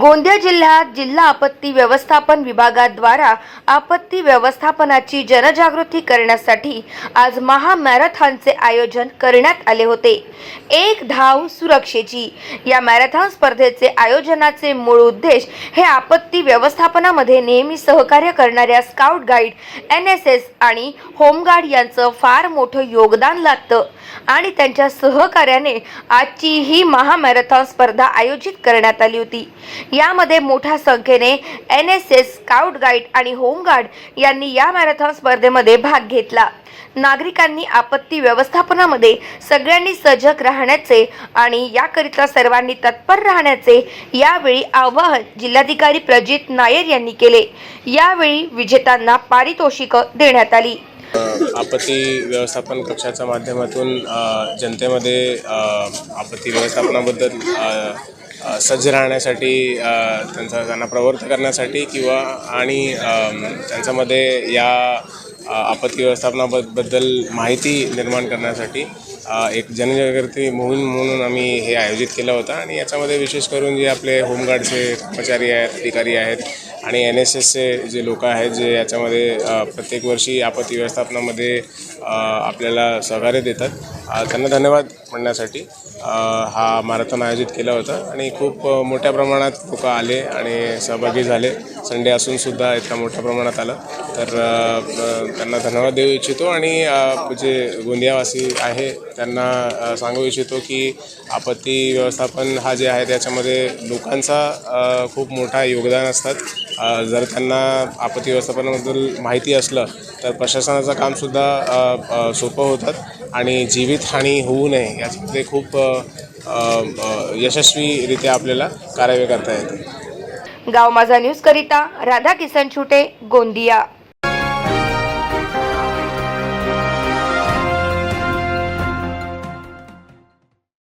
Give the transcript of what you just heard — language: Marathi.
गोंदिया जिल्ह्यात जिल्हा आपत्ती व्यवस्थापन विभागाद्वारा आपत्ती व्यवस्थापनाची जनजागृती करण्यासाठी आज महामॅरेथॉनचे आयोजन करण्यात आले होते। एक धाव सुरक्षेची या मॅरेथॉन स्पर्धेचे आयोजनाचे मूळ उद्देश हे आपत्ती व्यवस्थापनामध्ये नेहमी सहकार्य करणाऱ्या स्काउट गाईड, NSS आणि होमगार्ड यांचं फार मोठं योगदान लागतं आणि त्यांच्या सहकार्याने आजची ही महामॅरेथॉन स्पर्धा आयोजित करण्यात आली होती। यामध्ये मोठ्या संख्येने NSS, स्काउट गाईड आणि होमगार्ड यांनी या मॅरेथॉन स्पर्धेमध्ये भाग घेतला। नागरिकांनी आपत्ती व्यवस्थापनामध्ये सगळ्यांनी सजग राहण्याचे आणि याकरिता सर्वांनी तत्पर राहण्याचे यावेळी आवाहन जिल्हाधिकारी प्रजित नायर यांनी केले। यावेळी विजेत्यांना पारितोषिकं देण्यात आली। आपत्ती व्यवस्थापन कक्षाच्या माध्यमातून जनतेमध्ये आपत्ती व्यवस्थापनाबद्दल सज्ज राहण्यासाठी त्यांना प्रवृत्त करण्यासाठी किंवा आणि त्यांच्यामध्ये या आपत्ती व्यवस्थापनाबद्दल माहिती निर्माण करण्यासाठी एक जनजागृती मोहीम म्हणून आम्ही हे आयोजित केलं होतं। आणि याच्यामध्ये विशेष करून जे आपले होमगार्डचे कर्मचारी आहेत, अधिकारी आहेत आणि NSSचे जे लोक आहेत जे याच्यामध्ये प्रत्येक वर्षी आपत्ती व्यवस्थापनामध्ये आपल्याला सहकार्य देतात, त्यांना धन्यवाद म्हणण्यासाठी हा मॅरेथॉन आयोजित केला होता। आणि खूप मोठ्या प्रमाणात लोक आले आणि सहभागी झाले। संडे असून सुद्धा इतका मोठ्या प्रमाणात आलं, तर त्यांना धन्यवाद देऊ इच्छितो। आणि जे गोंदियावासी आहे त्यांना सांगू इच्छितो की आपत्ती व्यवस्थापन हा जे आहे त्याच्यामध्ये लोकांचा खूप मोठा योगदान असतात। जर त्यांना आपत्ती व्यवस्थापनाबद्दल माहिती असलं तर प्रशासनाचं कामसुद्धा सोपं होतात आणि जीवितहानी होऊ नये याच्यामध्ये खूप यशस्वीरित्या आपल्याला कार्य करता येते। गाव माझा न्यूज करिता राधा किसन छुटे, गोंदिया।